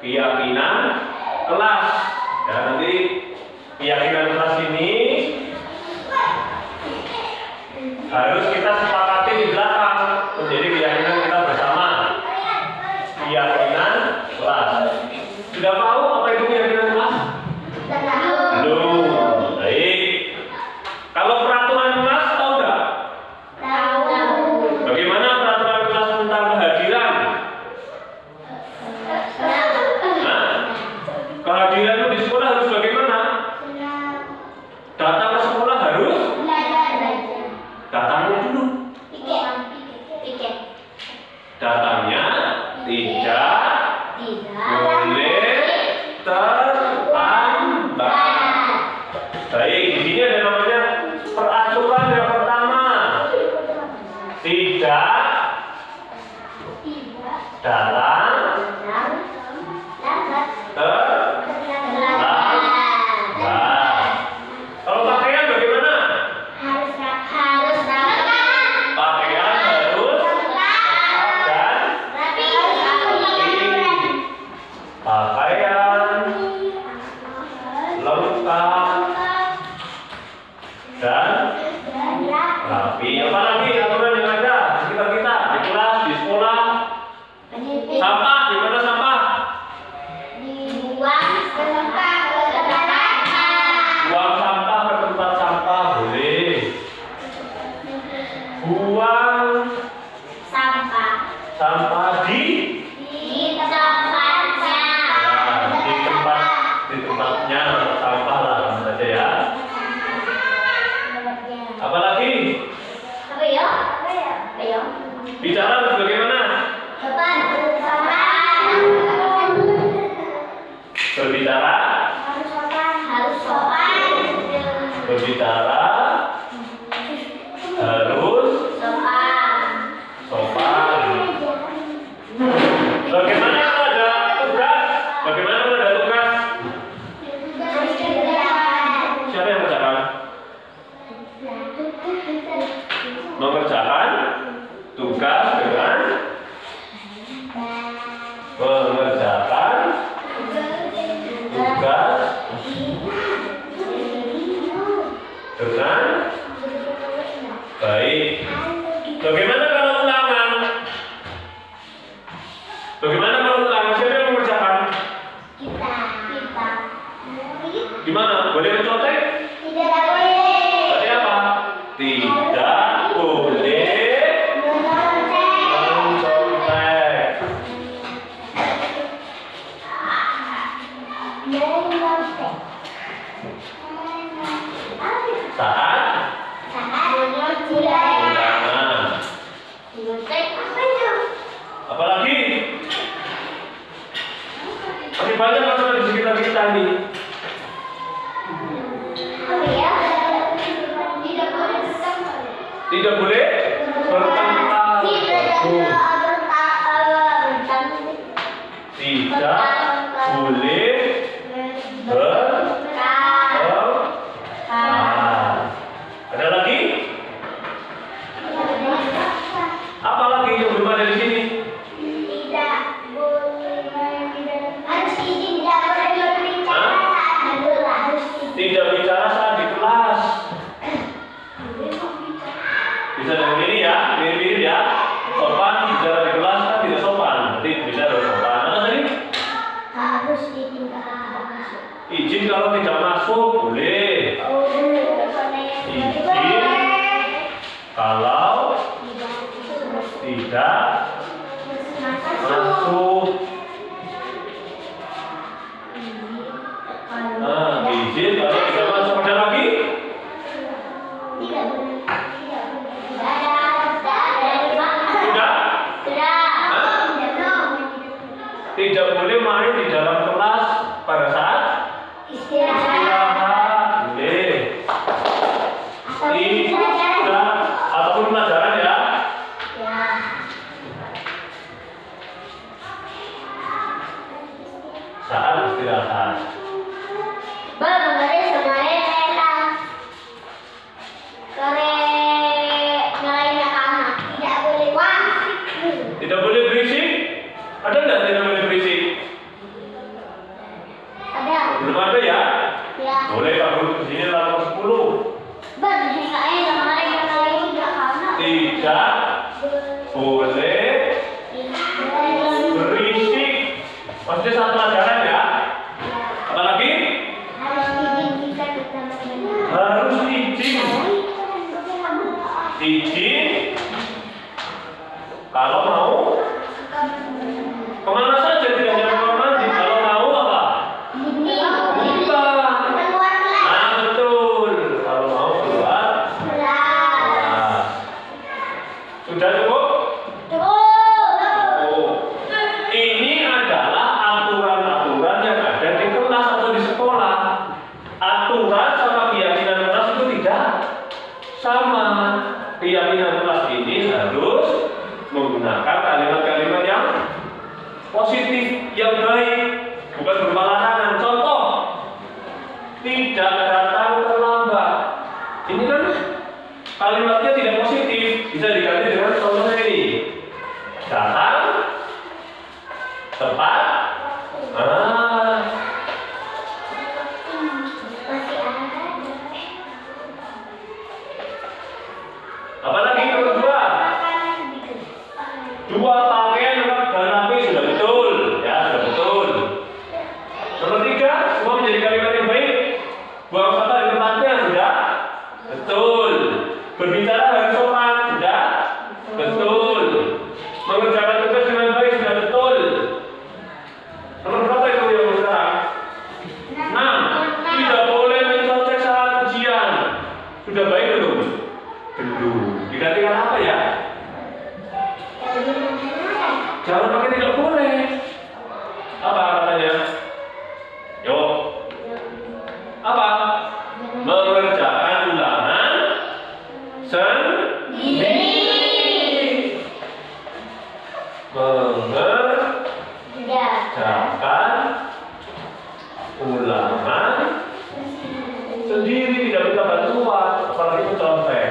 keyakinan kelas. Ya, nanti keyakinan kelas ini harus kita sepakati di belakang menjadi keyakinan kita bersama. Keyakinan kelas. Sudah tahu apa itu keyakinan kelas? Belum. Baik. Kalau peraturan kelas tahu nggak? Tahu. Bagaimana peraturan kelas tentang kehadiran? Nah, kehadiran di sekolah harus bagaimana? Datang ke sekolah harus datangnya dulu. Datangnya tidak boleh terlambat. Baik, di sini ada namanya peraturan yang pertama. Tidak datang terlambat. Kalau pakaian bagaimana? Pakaian harus lengkap dan rapi. Pakaian lengkap dan rapi. Apalagi aturan yang ada di sekitar kita, di kelas, di sekolah. Sampah, di mana sampah? Buang sampah ke tempat sampah boleh. Buang sampah di tempatnya sampah lah saja ya. Apalagi bicara harus bagaimana? Berbicara harus sopan. Bagaimana kalau ada tugas? Bagaimana kalau ada tugas? Siapa yang mengerjakan? Mengerjakan tugas dengan mengerjakan tugas dengan baik. Bagaimana kalau ulangan? Bagaimana kalau ulangan? Siapa yang mengerjakan? Gimana? Boleh mencontek? Berarti apa? Tidak boleh mencontek. Saat ulangan. Apalagi? Masih banyak masalah di sekitar kita ini. Tidak boleh bertengkar. Tidak boleh bertengkar. Ada lagi? Apa lagi yang belum ada di sini? Tidak bicara saat di kelas. Bisa dengan ini ya, mirip-mirip ya. Sopan bicara di kelas kan tidak sopan. Berarti bicara sopan. Apa tadi? Izin kalau tidak masuk boleh. Izin kalau tidak masuk. Izin kalau tidak masuk. Ada lagi? Tidak boleh main di dalam kelas pada saat istirahat. Boleh. Tidak ataupun pelajaran ya. Saat istirahat. Bang, Belum ada ya? Ya. Boleh Pak Guru ke sini nomor 10. Tidak boleh berisik. Maksudnya satu pelajaran ya. Apalagi? Harus izin. Izin. Kalau mau kemana saja, tidak jangan kemana. Kalau mau apa? Bukan. Nah betul. Kalau mau keluar. Nah. Sudah cukup? Ini adalah aturan-aturan yang ada di kelas atau di sekolah. Aturan sama keyakinan kelas itu tidak sama. Keyakinan kelas ini harus menggunakan kalimat-kalimat yang positif, yang baik, bukan berupa larangan. Contoh, tidak datang terlambat. Ini kan kalimatnya tidak positif, bisa diganti dengan contohnya ini. Datang tepat. Apalagi yang kedua? Dua pakaian lengkap dan rapi, sudah betul, ya sudah betul. Nomor 3, semua menjadi kalimat yang baik. Buang sampah di tempatnya, sudah betul. Berbicara harus sopan, sudah betul. Mengerjakan tugas dengan baik, sudah betul. Nomor berapa itu yang sekarang? 6. Tidak boleh mencontek saat ujian. Sudah baik belum? Belum. Digantikan apa ya? Jangan pakai tidak boleh. Apa katanya? Yuk. Apa? Mengerjakan ulangan sendiri. Mengerjakan ulangan sendiri, tidak minta bantuan, apalagi mencontek.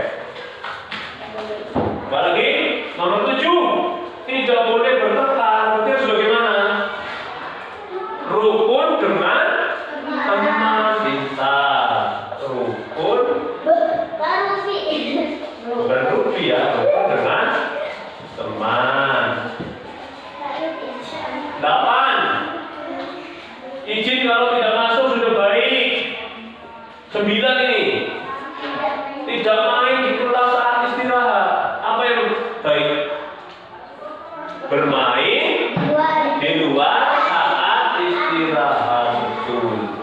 Apalagi nomor 7, tidak boleh bertengkar. Berarti harus bagaimana? Rukun dengan teman kita. Rukun bukan rupi ya, rukun dengan teman. 8. Izin kalau tidak masuk, sudah baik. 9 ini, tidak main di kelas saat istirahat. Apa yang baik? Bermain di luar saat istirahat. Betul.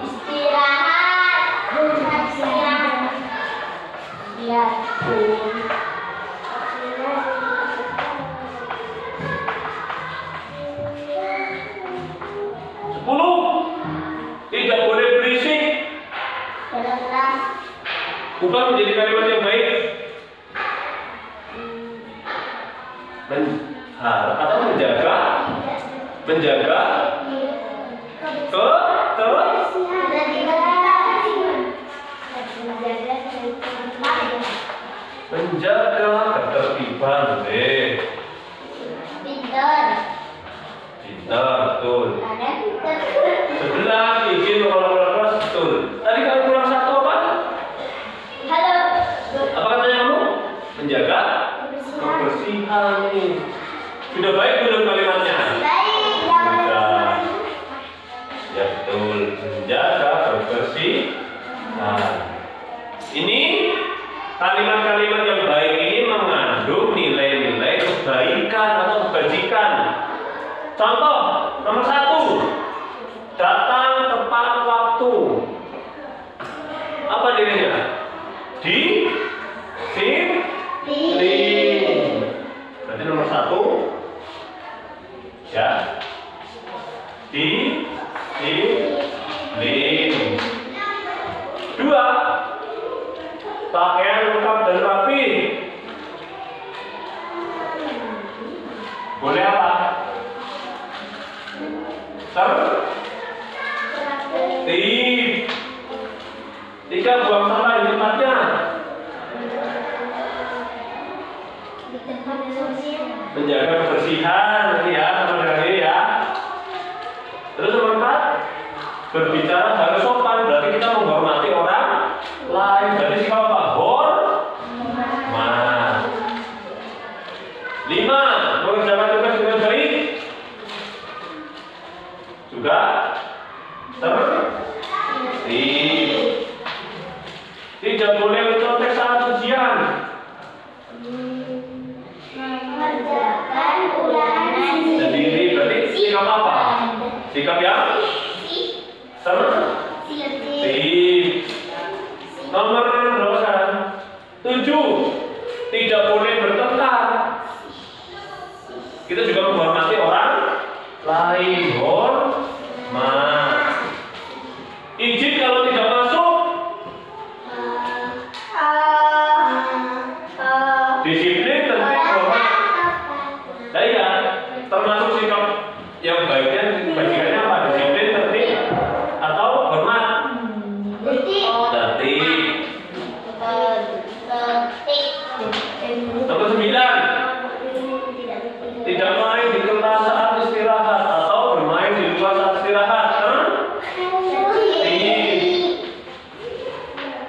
Tidak boleh berisik. Ubah menjadi kalimat yang baik. Atau menjaga menjaga ketertiban. Pintar, betul. 11, izin mengelola kelas, betul. Tadi kamu kurang satu apa? Apa katanya kamu? Menjaga kebersihan nih. Sudah baik belum kalimatnya? Sudah. Ya betul. Menjaga kebersihan. Ini kalimat-kalimat yang baik ini mengandung nilai-nilai kebaikan atau kebajikan. Contoh nomor 1, datang tepat waktu. Apa nilainya? Disiplin. Berarti nomor 1 ya, disiplin. 2, pakaian lengkap dan rapi. Boleh apa? Tertib. 3, buang sampah di tempatnya. Menjaga kebersihan, ya, sama dari ya. Terus nomor 4, Berbicara harus sopan, berarti kita menghormati orang lain. Berarti sikap apa? Hormat. 5. Mengerjakan tugas dengan baik. Juga tertib. Tidak boleh mencontek saat ujian. Mengerjakan ulangan Sendiri. Berarti sikap apa? Sikap yang tertib. Nomor berapa? 7. Tidak boleh bertengkar. Kita juga menghormati orang lain. Hormat. Izin kalau tidak masuk. Disiplin, tertib, hormat. Nah iya, termasuk sikap yang baiknya bagiannya apa? Disiplin, tertib, atau hormat? Tertib. Nomor 9. Tidak main di kelas saat istirahat atau bermain di luar saat istirahat.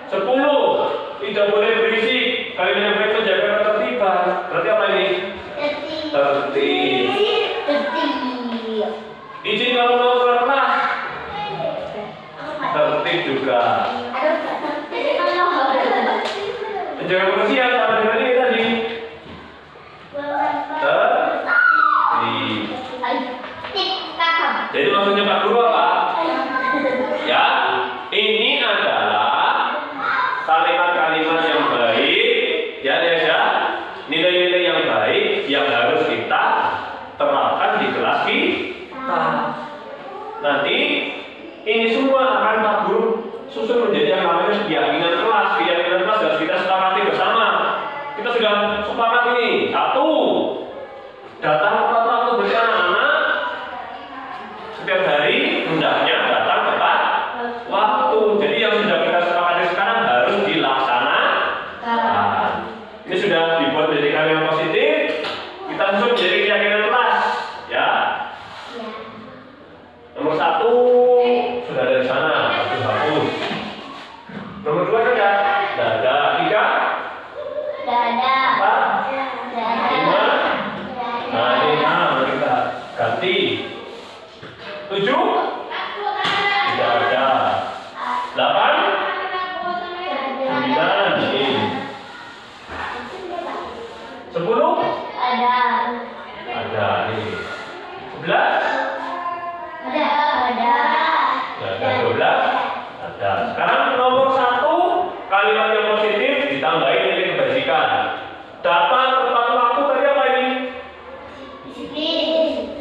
10. Tidak boleh berisik. Kalian baik menjaga ketertiban. Berarti apa ini? Tertib. Izin kalau mau keluar kelas. Tertib juga. Menjaga kebersihan sama dengan ini tadi. Jadi maksudnya Pak Guru apa? Ya, ini adalah kalimat-kalimat yang baik, ya, nilai-nilai yang baik yang harus kita terapkan di kelas kita. Nanti ini semua akan Pak Guru susun menjadi yang namanya keyakinan kelas. Keyakinan kelas harus kita sepakati bersama. Kita sudah sepakat ini. 1. Datang tepat waktu bagi anak-anak. Setiap hari hendaknya datang tepat waktu. Jadi yang sudah kita sepakati sekarang harus dilaksanakan. Ini sudah dibuat menjadi karya yang positif. Kita susun menjadi keyakinan kelas, ya. Nomor 1 sudah ada di sana, hapus. Nomor 2 ada. Dada. 3. Dada. 4. 5. Nah ini kita ganti. 7. Tidak ada. 8. 9. Ini. 10. Ada ini. 11. Ada. 12. Ada. Sekarang nomor 1 kalimat yang positif ditambahin nilai kebajikan. Dapat tepat waktu tadi apa ini? Disiplin.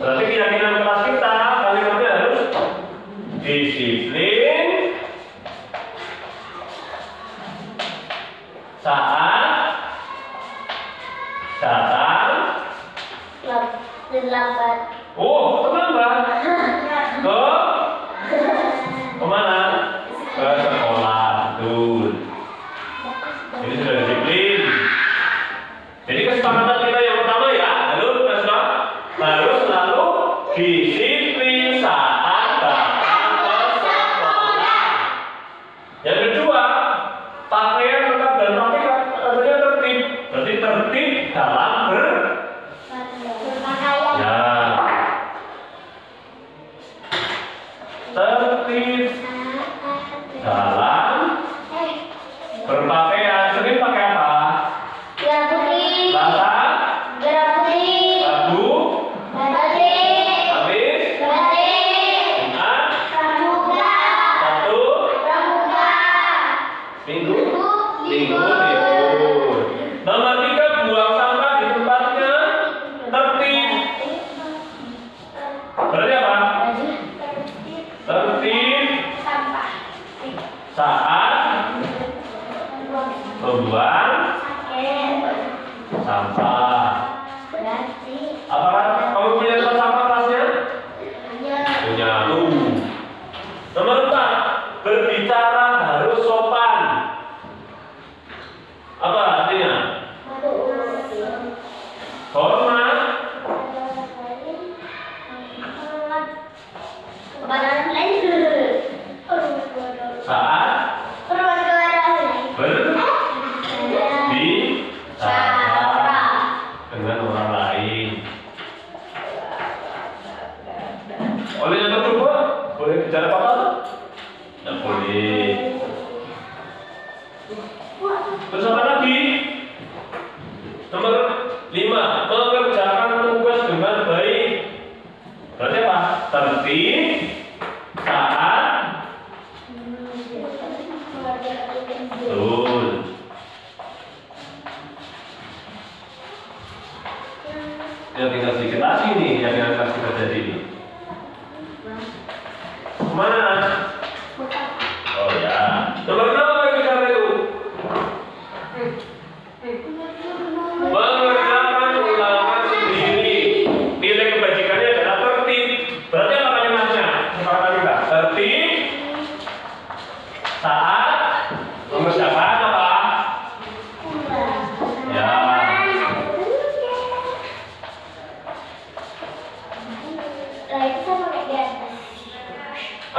Berarti keyakinan kelas kita kalimatnya harus disiplin saat datang. Terlambat. Oh, terlambat. Kemana? Ke sekolah. Betul. Ini sudah disiplin. Jadi kesepakatan kita yang pertama ya, harus selalu disiplin saat datang ke sekolah. Yang kedua, pakaian lengkap dan rapi artinya tertib. Berarti tertib dalam Berpakaian. ya. Tertib dalam berpakaian. Sering pakai apa? Merah putih. Lata, Merah putih. labu, Batik. habis, Batik. Jumat, Pramuka. Sabtu, Pramuka. Minggu, Libur. libur. Nomor 3, buang sampah di tempatnya tertib. Berarti apa? Tertib Sampah. saat membuang sampah. Berarti Apakah kamu punya tempat sampah kelasnya? hanya Punya. Nomor 4, berbicara harus sopan. Apa artinya? Hormat kepada orang lain. saat berbicara dengan orang lain. Oleh yang kedua, boleh bicara apa? Tidak boleh. Terus apa lagi? Nomor 5, mengerjakan tugas dengan baik. Berarti apa? Tertib saat betul. Ya tinggal sedikit lagi nih yang akan kita jadi nih. Mana? Oh ya. Nomor berapa yang bicara itu? Mengerjakan ulangan sendiri. Nilai kebajikannya adalah tertib. Berarti apa kalimatnya? Tertib saat mengerjakan apa? Ya.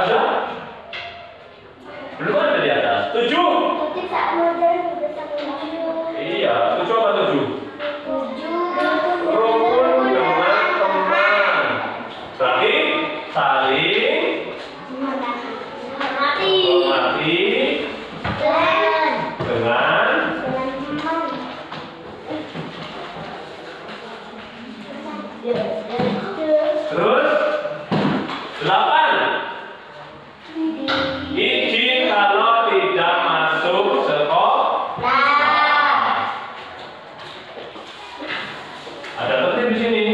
Ada? Belum ada di atas. 7. Iya, 7 apa 7? Rukun dengan teman. Berarti saling menghormati dengan terus 8. Izin kalau tidak masuk sekolah. Ada tertib di sini.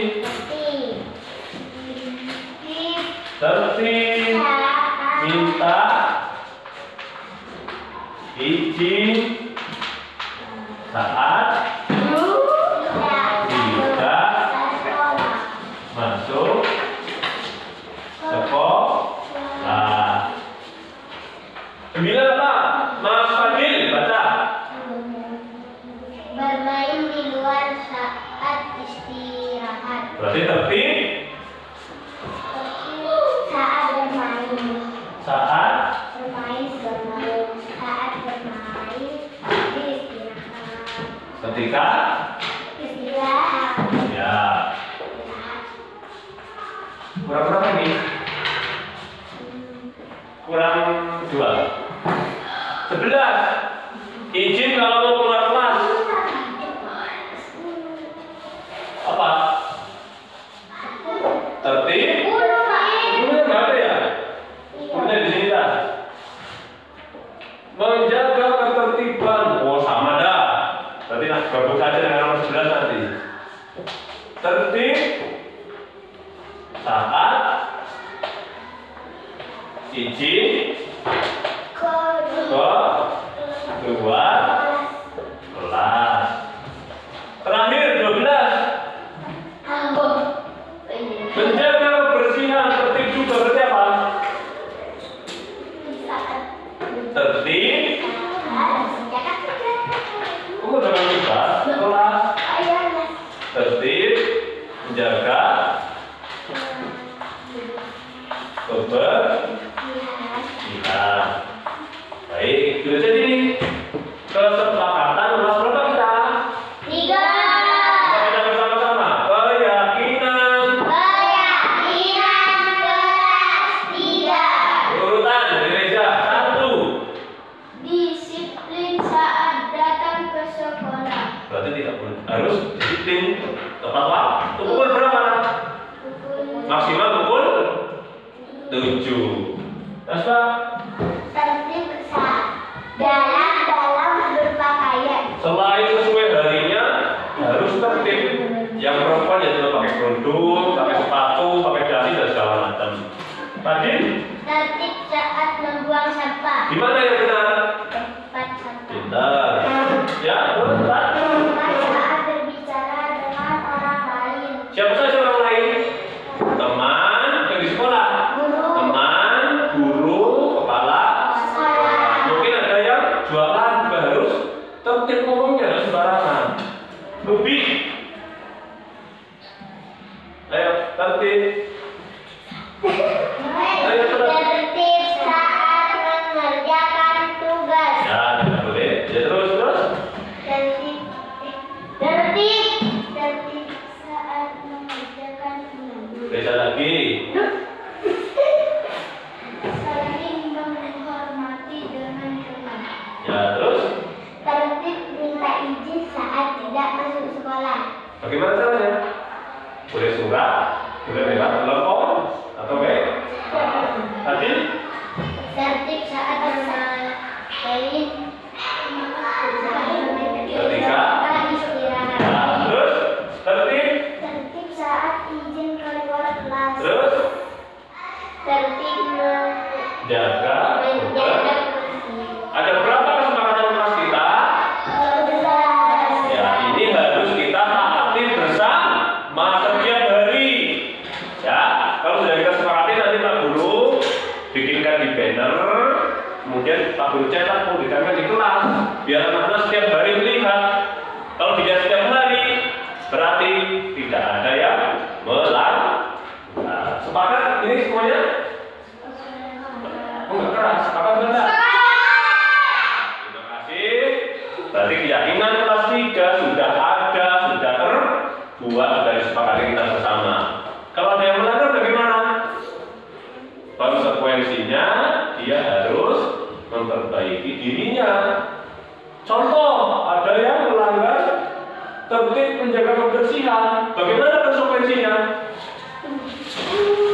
Tertib minta izin saat tidak masuk sekolah. 9 apa? Mas Fadil baca. Bermain di luar saat istirahat. Berarti tertib Saat bermain. saat istirahat. ketika Istirahat. ya. Kurang berapa nih? Kurang 2. 11. Izin kalau mau keluar kelas. Apa? Tertib. Gurunya nggak ada ya? Gurunya di sini dah. Menjaga ketertiban. Oh sama dah. Berarti nak gabung saja dengan nomor 11 nanti. Tertib saat izin keluar kelas. Terakhir 12. Menjaga kebersihan. Tertib juga berarti apa? Tertib. Kamu jangan lupa kelas. Tertib menjaga kebersihan. Baik, sudah jadi nih. Kesepakatan kelas berapa kita? 3. Kita baca bersama-sama. Keyakinan. Kelas 3. Urutan dari Reza. 1. Disiplin saat datang ke sekolah. Berarti tidak boleh. Harus disiplin tepat waktu. Pukul berapa? Maksimal pukul 7. Nasba. Tertib dalam berpakaian. Selain sesuai harinya harus tertib. Yang perempuan ya juga pakai kerudung, pakai sepatu, pakai dasi dan segala macam. Fadil, Tertib saat membuang sampah. gimana yang benar? Tempat sampah. Pintar. Ya, terus Pak. Saat berbicara dengan orang lain. Siapa saja orang lain? Teman yang di sekolah. Guru. Teman, guru, kepala. Sekolah. Mungkin ada yang jualan juga harus tertib ngomongnya, harus sembarangan. Lebih. Ayo, tertib. Ayo, terus. Tertib saat mengerjakan Bagaimana caranya? Boleh surat, boleh lewat telepon, atau baik? Tadi? Tertib saat bermain. Ketika? Istirahat. Nah, terus? Tertib? Tertib saat izin keluar kelas. Terus? Tertib Jaga. menjaga Ada berapa kesepakatan kelas kita? Ya, ini harus kita taati bersama setiap hari. Ya, kalau sudah kita sepakati nanti Pak Guru bikinkan di banner, kemudian Pak Guru cetak publikasikan di kelas, biar anak-anak setiap hari melihat. Kalau tidak setiap hari, berarti tidak ada yang melanggar. Nah, sepakat ini semuanya? Oh, enggak keras, sepakat benar? Terima kasih. Berarti keyakinan kelas 3 sudah ada, sudah terbuat, sudah disepakati kita bersama. Kalau ada yang melanggar bagaimana? Konsekuensinya dia harus memperbaiki dirinya. Contoh, ada yang melanggar tertib menjaga kebersihan. Bagaimana konsekuensinya?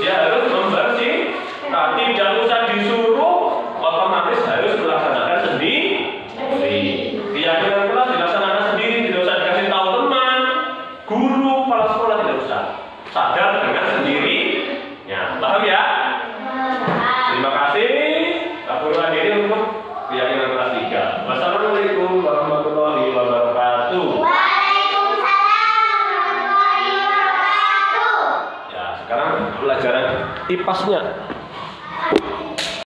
Dia harus membersih. Nah, tidak usah disuruh, otomatis harus melaksanakan sendiri. Keyakinan kelas dilaksanakan sendiri, tidak usah dikasih tahu teman, guru, kepala sekolah, tidak usah. Sadar dengan sendirinya. Paham ya? Terima kasih. Pak Guru akhiri untuk keyakinan kelas 3. Wassalamualaikum warahmatullahi wabarakatuh. Waalaikumsalam warahmatullahi wabarakatuh. Ya, sekarang pelajaran IPAS-nya.